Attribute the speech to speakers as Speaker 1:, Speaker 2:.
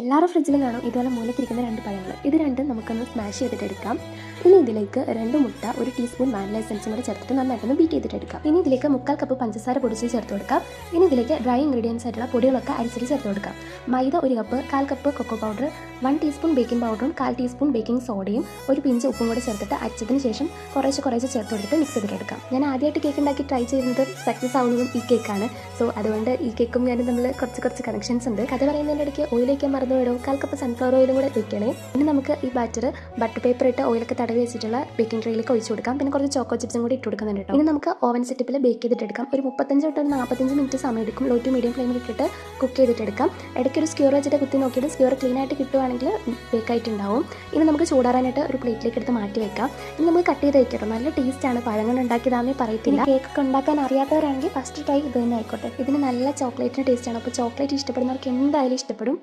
Speaker 1: എല്ലാവരുടെ ഫ്രിഡ്ജിലും കാണും ഇതുപോലെ മൂലക്കിരിക്കുന്ന 2 പഴങ്ങൾ. ഇത് രണ്ടും നമുക്കൊന്ന് സ്മാഷ് ചെയ്തിട്ടെടുക്കാം. ഇനി ഇതിലേക്ക് 2 മുട്ട, 1 ടീസ്പൂൺ വാനില എസൻസും കൂടെ ചേർത്തിട്ട് നന്നായിട്ടൊന്ന് ബീറ്റ് ചെയ്തിട്ടെടുക്കാം. ഇനി ഇതിലേക്ക് 1/4 കപ്പ് പഞ്ചസാര പൊടിച്ച് ചേർത്ത് കൊടുക്കാം. ഇനി ഇതിലേക്ക് ഡ്രൈ ഇൻഗ്രീഡിയൻസ് ആയിട്ടുള്ള പൊടികളൊക്കെ അരിച്ചിട്ട് ചേർത്ത് കൊടുക്കാം. മൈദ 1 cup, 1/4 cup cocoa powder, 1 teaspoon baking പൗഡറും 1/4 ടീസ്പൂൺ ബേക്കിംഗ് സോഡയും 1 പിഞ്ച് ഉപ്പും കൂടെ ചേർത്തിട്ട് അരിച്ചതിന് ശേഷം കുറേശ്ശെ ചേർത്ത് കൊടുത്തിട്ട് മിക്സ് ചെയ്തിട്ടെടുക്കാം. ഞാൻ ആദ്യമായിട്ട് കേക്ക് ഉണ്ടാക്കി ട്രൈ ചെയ്യുന്നത് സക്സസ് ആവുന്നതും ഈ കേക്കാണ്. സോ അതുകൊണ്ട് ഈ കേക്കും ഞാനും തമ്മിൽ കുറച്ച് കണക്ഷൻസ് ഉണ്ട്. കഥ പറയുന്നതിൻ്റെ ഇടയ്ക്ക് ഓയിൽ വയ്ക്കാൻ മറന്നു വിടും. 1/4 കപ്പ് സൺഫ്ലവർ ഓയിലും കൂടെ വയ്ക്കണേ. ഇനി നമുക്ക് ഈ ബാറ്റർ ബട്ടർ പേപ്പർ ഇട്ട് ഓയിലൊക്കെ തടവി വെച്ചിട്ടുള്ള ബേക്കിംഗ് ട്രേയിലേക്ക് ഒഴിച്ചു കൊടുക്കാം. പിന്നെ കുറച്ച് ചോക്കോ ചിപ്സും കൂടി ഇട്ട് കൊടുക്കുന്നുണ്ട് കേട്ടോ. ഇനി നമുക്ക് ഓവൻ സെറ്റപ്പിൽ ബേക്ക് ചെയ്തിട്ടെടുക്കാം. ഒരു 35 തൊട്ട് 45 മിനിറ്റ് സമയം എടുക്കും. ലോ ടു മീഡിയം ഫ്ലെയിമിൽ ഇട്ടിട്ട് കുക്ക് ചെയ്തിട്ടെടുക്കാം. ഇടയ്ക്ക് ഒരു സ്ക്യൂർ വെച്ചിട്ട് കുത്തി നോക്കിയിട്ട് സ്ക്യൂർ ക്ലീൻ ആയിട്ട് കിട്ടുവാണെങ്കിൽ ബേക്കായിട്ടുണ്ടാവും. ഇനി നമുക്ക് ചൂടാറാനായിട്ട് ഒരു പ്ലേറ്റിലേക്ക് എടുത്ത് മാറ്റി വെക്കാം. ഇനി നമുക്ക് കട്ട് ചെയ്ത് വെക്കാം. നല്ല ടേസ്റ്റാണ്. പഴങ്ങൾ ഉണ്ടാക്കിയതാണെന്ന് പറയത്തില്ല. കേക്കൊക്കെ ഉണ്ടാക്കാൻ അറിയാത്തവരാണെങ്കിൽ ഫസ്റ്റ് ട്രൈ ഇത് തന്നെ ആയിക്കോട്ടെ. ഇതിന് നല്ല ചോക്ലേറ്റിന് ടേസ്റ്റാണ്. അപ്പോൾ ചോക്ലേറ്റ് ഇഷ്ടപ്പെടുന്നവർക്ക് എന്തായാലും ഇഷ്ടപ്പെടും.